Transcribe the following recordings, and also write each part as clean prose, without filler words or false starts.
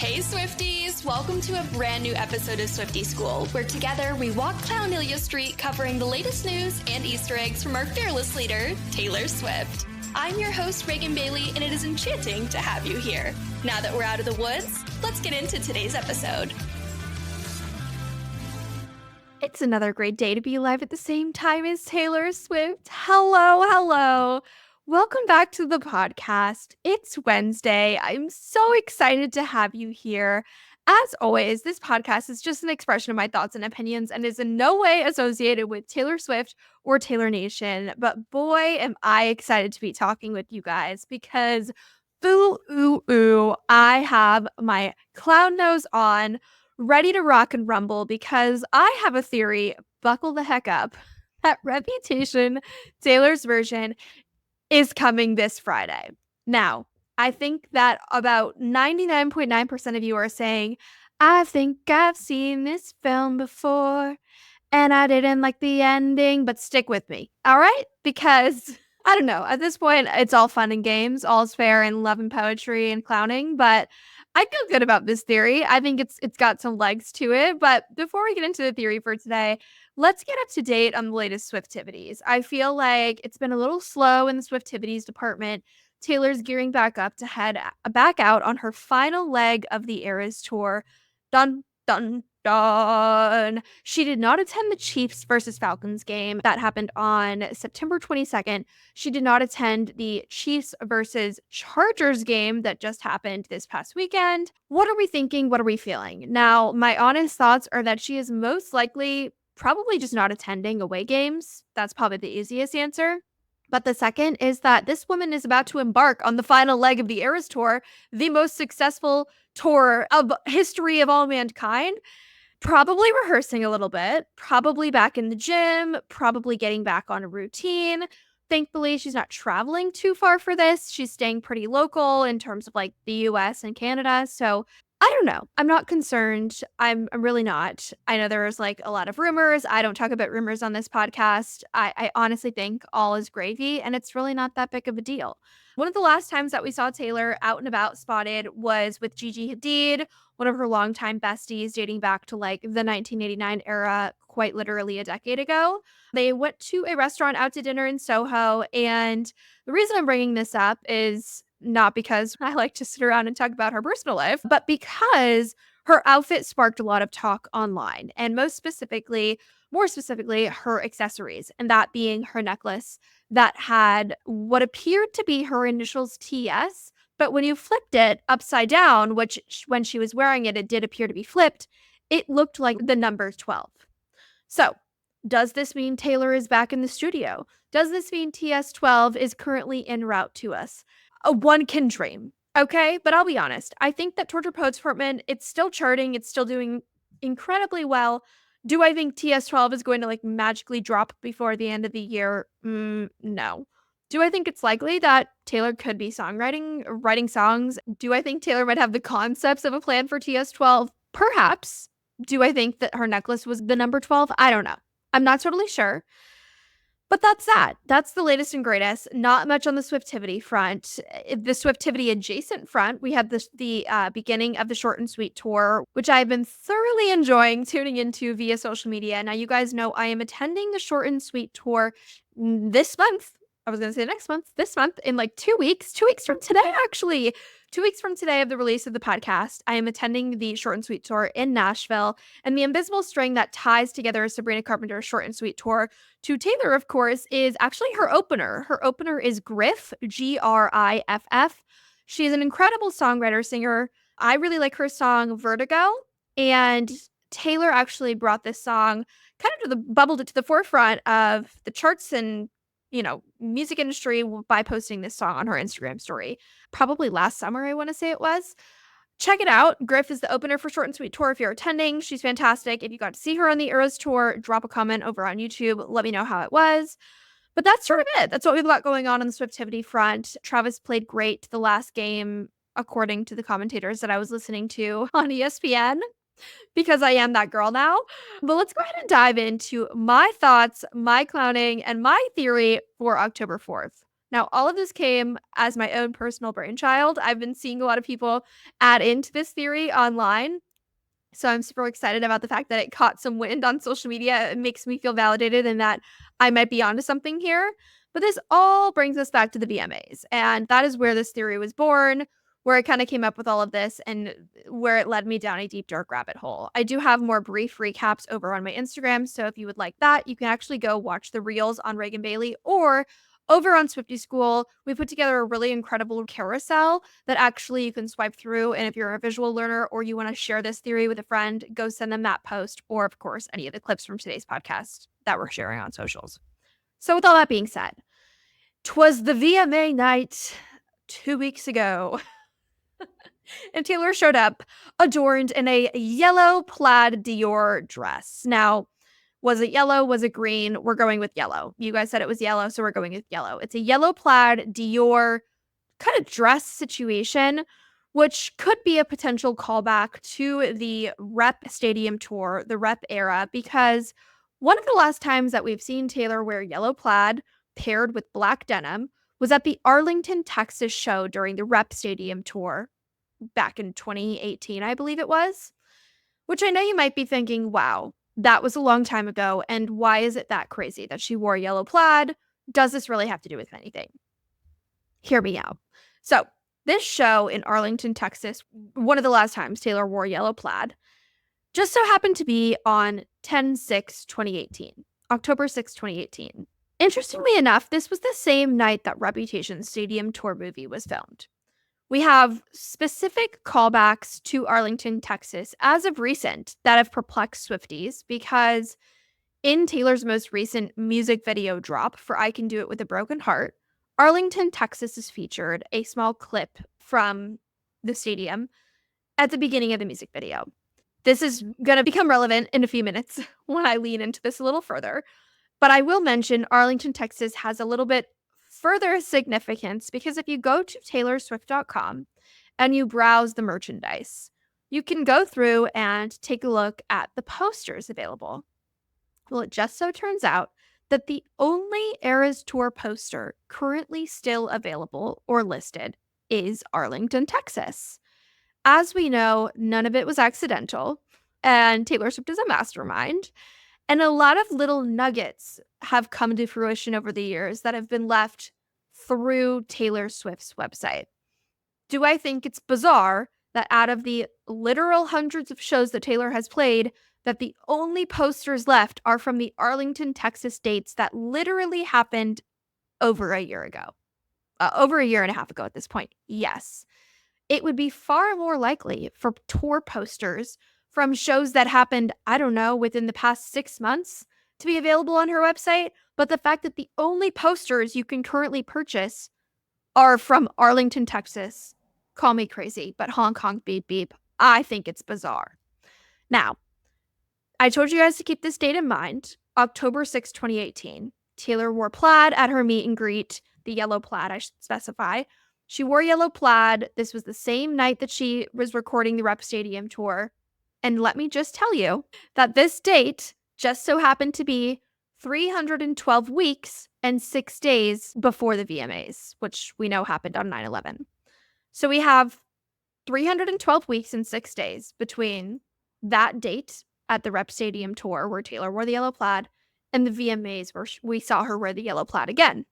Hey Swifties! Welcome to a brand new episode of Swiftie School, where together we walk Clownelia Street covering the latest news and Easter eggs from our fearless leader, Taylor Swift. I'm your host, Reagan Bailey, and it is enchanting to have you here. Now that we're out of the woods, let's get into today's episode. It's another great day to be alive at the same time as Taylor Swift. Hello. Welcome back to the podcast. It's Wednesday. I'm so excited to have you here. As always, this podcast is just an expression of my thoughts and opinions and is in no way associated with Taylor Swift or Taylor Nation. But boy, am I excited to be talking with you guys because I have my clown nose on, ready to rock and rumble because I have a theory, buckle the heck up, that Reputation, Taylor's version, is coming this Friday. Now, I think that about 99.9% of you are saying, I think I've seen this film before and I didn't like the ending, but stick with me, all right? Because, I don't know, at this point, it's all fun and games, all's fair in love and poetry and clowning, but I feel good about this theory. I think it's got some legs to it, but before we get into the theory for today, let's get up to date on the latest Swiftivities. I feel like it's been a little slow in the Swiftivities department. Taylor's gearing back up to head back out on her final leg of the Eras tour. Dun, dun, dun. She did not attend the Chiefs versus Falcons game that happened on September 22nd. She did not attend the Chiefs versus Chargers game that just happened this past weekend. What are we thinking? What are we feeling? Now, my honest thoughts are that she is most likely probably just not attending away games. That's probably the easiest answer. But the second is that this woman is about to embark on the final leg of the Eras Tour, the most successful tour of history of all mankind. Probably rehearsing a little bit, probably back in the gym, probably getting back on a routine. Thankfully, she's not traveling too far for this. She's staying pretty local in terms of like the US and Canada. So I don't know. I'm not concerned. I'm really not. I know there's like a lot of rumors. I don't talk about rumors on this podcast. I honestly think all is gravy and it's really not that big of a deal. One of the last times that we saw Taylor out and about spotted was with Gigi Hadid, one of her longtime besties dating back to like the 1989 era, quite literally a decade ago. They went to a restaurant out to dinner in Soho. And the reason I'm bringing this up is not because I like to sit around and talk about her personal life, but because her outfit sparked a lot of talk online. And more specifically, her accessories, and that being her necklace that had what appeared to be her initials TS. But when you flipped it upside down, which when she was wearing it, it did appear to be flipped, it looked like the number 12. So, does this mean Taylor is back in the studio? Does this mean TS12 is currently en route to us? One can dream, okay? But I'll be honest. I think that Torture Poets Department, it's still charting. It's still doing incredibly well. Do I think TS12 is going to like magically drop before the end of the year? No. Do I think it's likely that Taylor could be writing songs? Do I think Taylor might have the concepts of a plan for TS12? Perhaps. Do I think that her necklace was the number 12? I don't know. I'm not totally sure. But that's that. That's the latest and greatest. Not much on the Swiftivity front. The Swiftivity adjacent front, we had the beginning of the Short and Sweet tour, which I've been thoroughly enjoying tuning into via social media. Now, you guys know I am attending the Short and Sweet tour this month. I was going to say next month, this month, in like 2 weeks. 2 weeks from today, actually. 2 weeks from today of the release of the podcast, I am attending the Short and Sweet tour in Nashville. And the invisible string that ties together Sabrina Carpenter's Short and Sweet tour to Taylor, of course, is actually her opener. Her opener is Griff, Griff. She is an incredible songwriter, singer. I really like her song Vertigo. And Taylor actually brought this song kind of bubbled it to the forefront of the charts and music industry by posting this song on her Instagram story. Probably last summer, I want to say it was. Check it out. Griff is the opener for Short and Sweet tour if you're attending. She's fantastic. If you got to see her on the Eras tour, drop a comment over on YouTube. Let me know how it was. But that's sort of it. That's what we've got going on the Swiftivity front. Travis played great the last game, according to the commentators that I was listening to on ESPN. Because I am that girl now. But let's go ahead and dive into my thoughts, my clowning, and my theory for October 4th. Now, all of this came as my own personal brainchild. I've been seeing a lot of people add into this theory online. So I'm super excited about the fact that it caught some wind on social media. It makes me feel validated and that I might be onto something here. But this all brings us back to the VMAs. And that is where this theory was born, where I kind of came up with all of this and where it led me down a deep, dark rabbit hole. I do have more brief recaps over on my Instagram. So if you would like that, you can actually go watch the reels on Reagan Bailey, or over on Swiftie School, we put together a really incredible carousel that actually you can swipe through. And if you're a visual learner or you want to share this theory with a friend, go send them that post, or of course, any of the clips from today's podcast that we're sharing on socials. So with all that being said, 'twas the VMA night 2 weeks ago. And Taylor showed up adorned in a yellow plaid Dior dress. Now, was it yellow? Was it green? We're going with yellow. You guys said it was yellow, so we're going with yellow. It's a yellow plaid Dior kind of dress situation, which could be a potential callback to the Rep Stadium tour, the Rep era, because one of the last times that we've seen Taylor wear yellow plaid paired with black denim was at the Arlington, Texas show during the Rep Stadium tour back in 2018, I believe it was. Which I know you might be thinking, wow, that was a long time ago, and why is it that crazy that she wore yellow plaid? Does this really have to do with anything? Hear me out. So, this show in Arlington, Texas, one of the last times Taylor wore yellow plaid, just so happened to be on 10/6/2018, October 6, 2018. Interestingly enough, this was the same night that Reputation Stadium Tour movie was filmed. We have specific callbacks to Arlington, Texas, as of recent that have perplexed Swifties because in Taylor's most recent music video drop for I Can Do It With a Broken Heart, Arlington, Texas is featured a small clip from the stadium at the beginning of the music video. This is going to become relevant in a few minutes when I lean into this a little further. But I will mention Arlington, Texas has a little bit further significance because if you go to taylorswift.com and you browse the merchandise, you can go through and take a look at the posters available. Well, it just so turns out that the only Eras Tour poster currently still available or listed is Arlington, Texas. As we know, none of it was accidental, and Taylor Swift is a mastermind. And a lot of little nuggets have come to fruition over the years that have been left through Taylor Swift's website. Do I think it's bizarre that out of the literal hundreds of shows that Taylor has played, that the only posters left are from the Arlington, Texas dates that literally happened over a year ago? Over a year and a half ago at this point. Yes. It would be far more likely for tour posters from shows that happened, I don't know, within the past 6 months to be available on her website. But the fact that the only posters you can currently purchase are from Arlington, Texas, call me crazy, but honk, honk, beep, beep. I think it's bizarre. Now, I told you guys to keep this date in mind. October 6, 2018. Taylor wore plaid at her meet and greet, the yellow plaid, I should specify. She wore yellow plaid. This was the same night that she was recording the Rep Stadium tour. And let me just tell you that this date just so happened to be 312 weeks and 6 days before the VMAs, which we know happened on 9/11. So we have 312 weeks and 6 days between that date at the Rep Stadium tour where Taylor wore the yellow plaid and the VMAs where we saw her wear the yellow plaid again.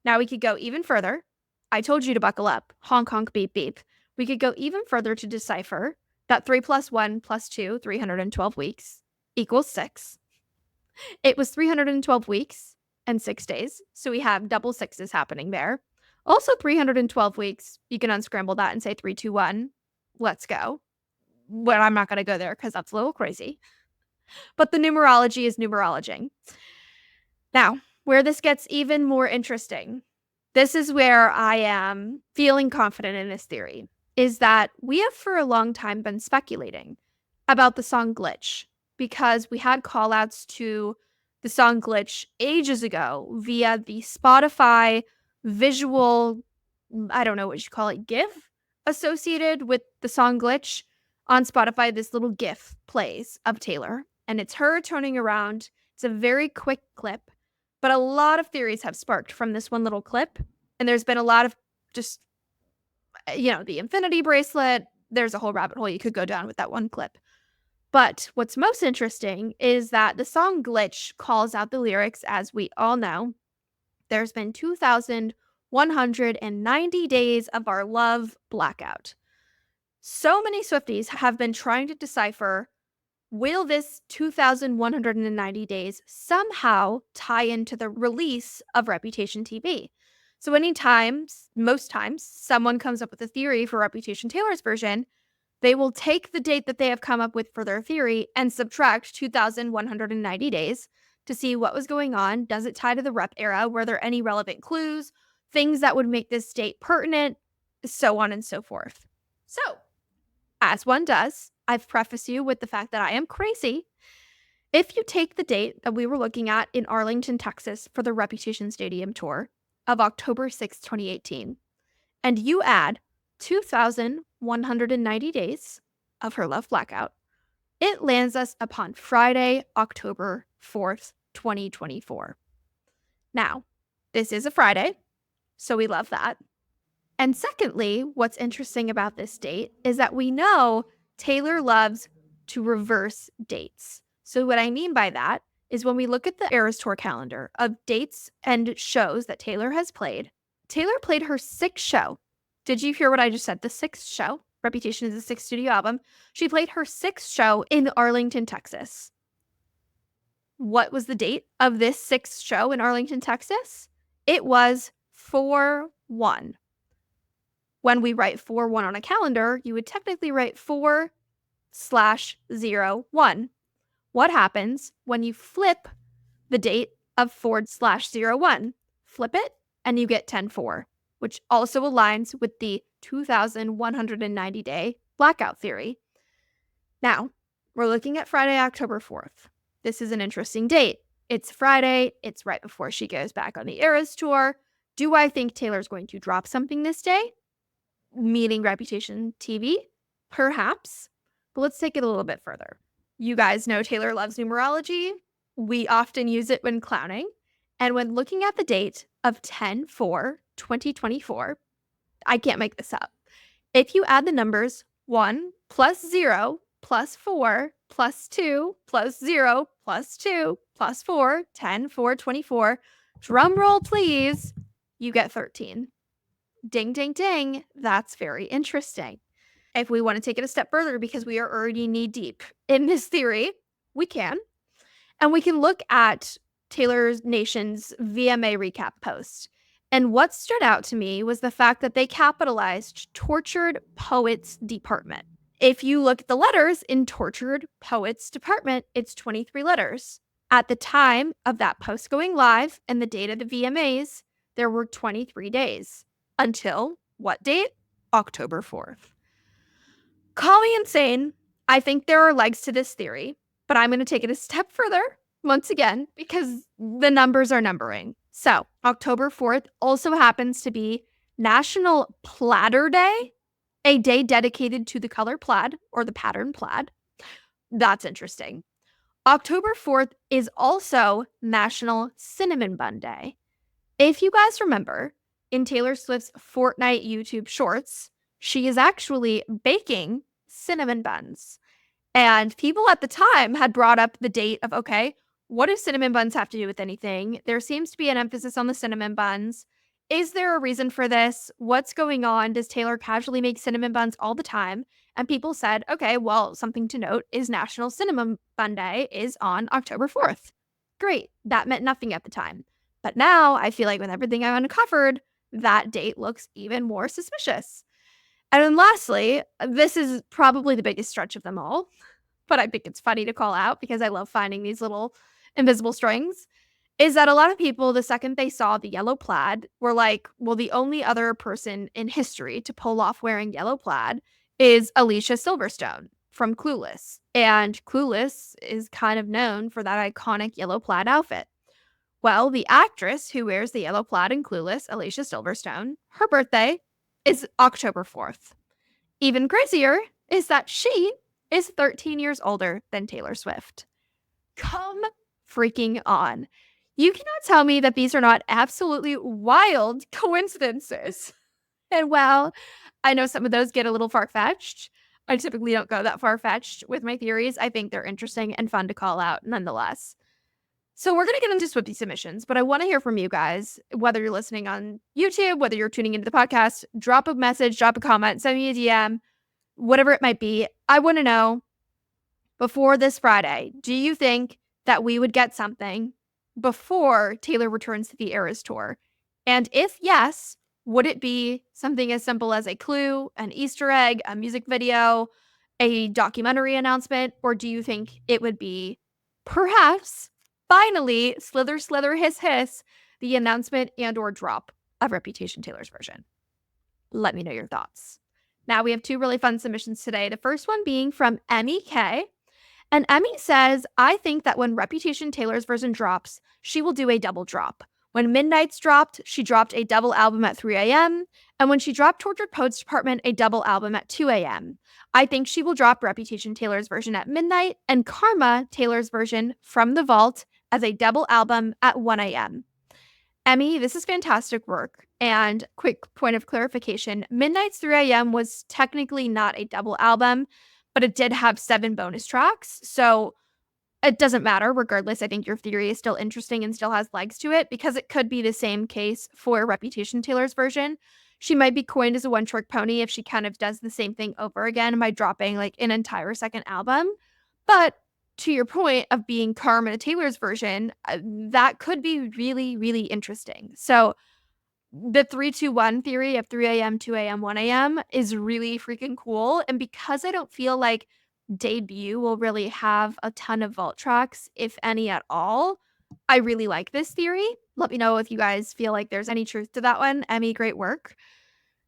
Now we could go even further. I told you to buckle up. Honk, honk, beep, beep. We could go even further to decipher that 3 plus 1 plus 2, 312 weeks, equals 6. It was 312 weeks and 6 days, so we have double sixes happening there. Also 312 weeks, you can unscramble that and say 3, 2, 1. Let's go. But I'm not going to go there because that's a little crazy. But the numerology is numerologing. Now, where this gets even more interesting, this is where I am feeling confident in this theory, is that we have for a long time been speculating about the song Glitch because we had callouts to the song Glitch ages ago via the Spotify visual, I don't know what you call it, GIF associated with the song Glitch. On Spotify, this little GIF plays of Taylor, and it's her turning around. It's a very quick clip, But a lot of theories have sparked from this one little clip. And there's been a lot of just, the infinity bracelet. There's a whole rabbit hole you could go down with that one clip. But what's most interesting is that the song Glitch calls out the lyrics, as we all know. There's been 2,190 days of our love blackout. So many Swifties have been trying to decipher, will this 2,190 days somehow tie into the release of Reputation TV? So most times, someone comes up with a theory for Reputation Taylor's version, they will take the date that they have come up with for their theory and subtract 2,190 days to see what was going on. Does it tie to the rep era? Were there any relevant clues? Things that would make this date pertinent? So on and so forth. So, as one does, I've prefaced you with the fact that I am crazy. If you take the date that we were looking at in Arlington, Texas for the Reputation Stadium tour of October 6, 2018, and you add 2,190 days of her love blackout, it lands us upon Friday, October 4th, 2024. Now, this is a Friday, so we love that. And secondly, what's interesting about this date is that we know Taylor loves to reverse dates. So what I mean by that is when we look at the Eras Tour calendar of dates and shows that Taylor has played, Taylor played her 6th show. Did you hear what I just said? The 6th show. Reputation is the 6th studio album. She played her 6th show in Arlington, Texas. What was the date of this 6th show in Arlington, Texas? It was 4/1. When we write 4/1 on a calendar, you would technically write 4/01. What happens when you flip the date of 4/01? Flip it, and you get 10/4, which also aligns with the 2,190-day blackout theory. Now, we're looking at Friday, October 4th. This is an interesting date. It's Friday. It's right before she goes back on the Eras Tour. Do I think Taylor's going to drop something this day? Meaning Reputation TV? Perhaps. But let's take it a little bit further. You guys know Taylor loves numerology. We often use it when clowning. And when looking at the date of 10/4/2024, I can't make this up. If you add the numbers 1 plus 0 plus 4 plus 2 plus 0 plus 2 plus 4, 10/4/24, drum roll please, you get 13. Ding, ding, ding. That's very interesting. If we want to take it a step further, because we are already knee deep in this theory, we can. And we can look at Taylor Nation's VMA recap post. And what stood out to me was the fact that they capitalized Tortured Poets Department. If you look at the letters in Tortured Poets Department, it's 23 letters. At the time of that post going live and the date of the VMAs, there were 23 days. Until what date? October 4th. Call me insane. I think there are legs to this theory, but I'm going to take it a step further once again because the numbers are numbering. So October 4th also happens to be National Platter Day, a day dedicated to the color plaid or the pattern plaid. That's interesting. October 4th is also National Cinnamon Bun Day. If you guys remember, in Taylor Swift's Fortnite YouTube shorts, she is actually baking cinnamon buns. And people at the time had brought up the date of, okay, what do cinnamon buns have to do with anything? There seems to be an emphasis on the cinnamon buns. Is there a reason for this? What's going on? Does Taylor casually make cinnamon buns all the time? And people said, okay, well, something to note is National Cinnamon Bun Day is on October 4th. Great. That meant nothing at the time. But now I feel like with everything I've uncovered, that date looks even more suspicious. And then lastly, this is probably the biggest stretch of them all, but I think it's funny to call out because I love finding these little invisible strings, is that a lot of people, the second they saw the yellow plaid, were like, well, the only other person in history to pull off wearing yellow plaid is Alicia Silverstone from Clueless. And Clueless is kind of known for that iconic yellow plaid outfit. Well, the actress who wears the yellow plaid in Clueless, Alicia Silverstone, her birthday is October 4th. Even crazier is that she is 13 years older than Taylor Swift. Come freaking on. You cannot tell me that these are not absolutely wild coincidences. And while I know some of those get a little far-fetched, I typically don't go that far-fetched with my theories. I think they're interesting and fun to call out nonetheless. So we're going to get into Swiftie submissions, but I want to hear from you guys, whether you're listening on YouTube, whether you're tuning into the podcast, drop a message, drop a comment, send me a DM, whatever it might be. I want to know, before this Friday, do you think that we would get something before Taylor returns to the Eras Tour? And if yes, would it be something as simple as a clue, an Easter egg, a music video, a documentary announcement? Or do you think it would be perhaps, finally, slither, slither, hiss, hiss, the announcement and or drop of Reputation Taylor's version? Let me know your thoughts. Now we have two really fun submissions today. The first one being from Emmy K. And Emmy says, I think that when Reputation Taylor's version drops, she will do a double drop. When Midnight's dropped, she dropped a double album at 3 a.m. And when she dropped Tortured Poets Department, a double album at 2 a.m. I think she will drop Reputation Taylor's version at midnight and Karma Taylor's version From the Vault as a double album at 1 a.m. Emmy, this is fantastic work. And quick point of clarification, Midnight's 3 a.m. was technically not a double album, but it did have 7 bonus tracks. So it doesn't matter. Regardless, I think your theory is still interesting and still has legs to it because it could be the same case for Reputation Taylor's version. She might be coined as a one-trick pony if she kind of does the same thing over again by dropping like an entire second album. But to your point of being Karma Taylor's version, that could be really, really interesting. So the 3-2-1 theory of 3 a.m., 2 a.m., 1 a.m. is really freaking cool. And because I don't feel like Debut will really have a ton of vault tracks, if any at all, I really like this theory. Let me know if you guys feel like there's any truth to that one. Emmy, great work.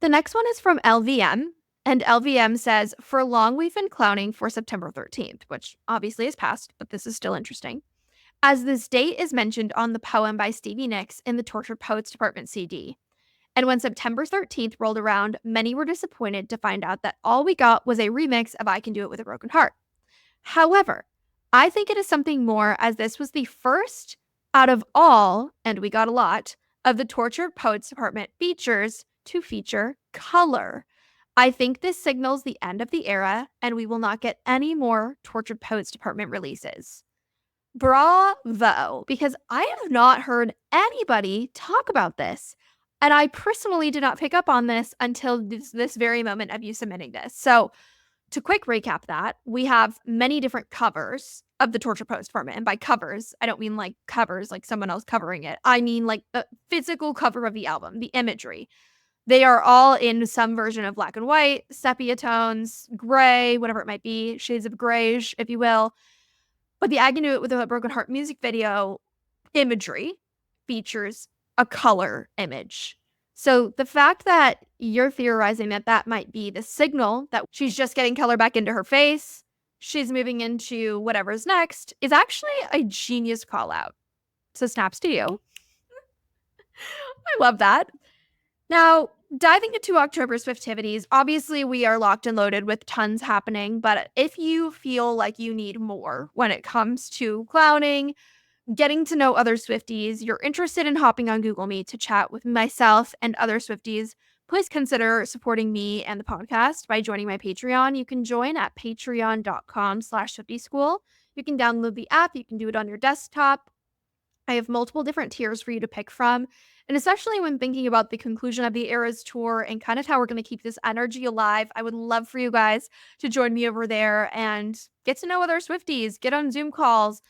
The next one is from LVM. And LVM says, for long we've been clowning for September 13th, which obviously is past, but this is still interesting, as this date is mentioned on the poem by Stevie Nicks in the Tortured Poets Department CD. And when September 13th rolled around, many were disappointed to find out that all we got was a remix of I Can Do It With a Broken Heart. However, I think it is something more, as this was the first out of all, and we got a lot, of the Tortured Poets Department features to feature color. I think this signals the end of the era, and we will not get any more Tortured Poets Department releases. Bravo, because I have not heard anybody talk about this. And I personally did not pick up on this until this very moment of you submitting this. So to quick recap that, we have many different covers of the Tortured Poets Department. And by covers, I don't mean like covers, like someone else covering it. I mean like the physical cover of the album, the imagery. They are all in some version of black and white, sepia tones, gray, whatever it might be, shades of grayish, if you will. But the I Can Do It With a Broken Heart music video imagery features a color image. So the fact that you're theorizing that that might be the signal that she's just getting color back into her face, she's moving into whatever's next, is actually a genius call out. So snaps to you. I love that. Now, diving into October Swiftivities, obviously we are locked and loaded with tons happening, but if you feel like you need more when it comes to clowning, getting to know other Swifties, you're interested in hopping on Google Meet to chat with myself and other Swifties, please consider supporting me and the podcast by joining my Patreon. You can join at patreon.com/swiftieschool. You can download the app. You can do it on your desktop. I have multiple different tiers for you to pick from. And especially when thinking about the conclusion of the Eras Tour and kind of how we're going to keep this energy alive, I would love for you guys to join me over there and get to know other Swifties, get on Zoom calls,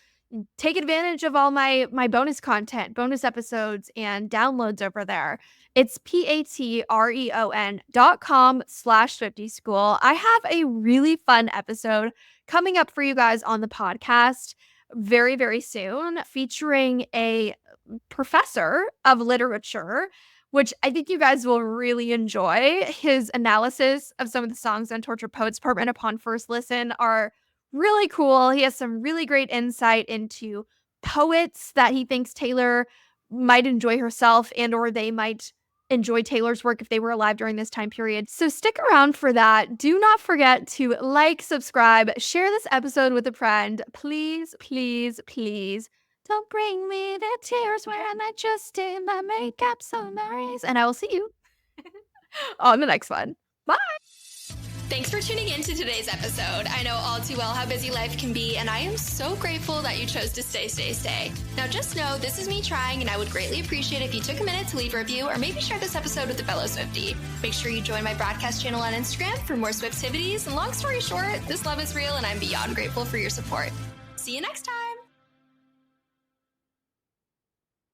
take advantage of all my bonus content, bonus episodes, and downloads over there. It's patreon.com/swiftieschool. I have a really fun episode coming up for you guys on the podcast very, very soon, featuring a professor of literature, which I think you guys will really enjoy. His analysis of some of the songs on Tortured Poets Department upon first listen are really cool. He has some really great insight into poets that he thinks Taylor might enjoy herself and or they might enjoy Taylor's work if they were alive during this time period. So stick around for that. Do not forget to like, subscribe, share this episode with a friend. Please, please, please Don't bring me the tears when I just did my makeup so nice. And I will see you on the next one. Bye. Thanks for tuning in to today's episode. I know all too well how busy life can be, and I am so grateful that you chose to stay. Now just know this is me trying, and I would greatly appreciate if you took a minute to leave a review or maybe share this episode with a fellow Swiftie. Make sure you join my broadcast channel on Instagram for more Swiftivities, and long story short, this love is real, and I'm beyond grateful for your support. See you next time.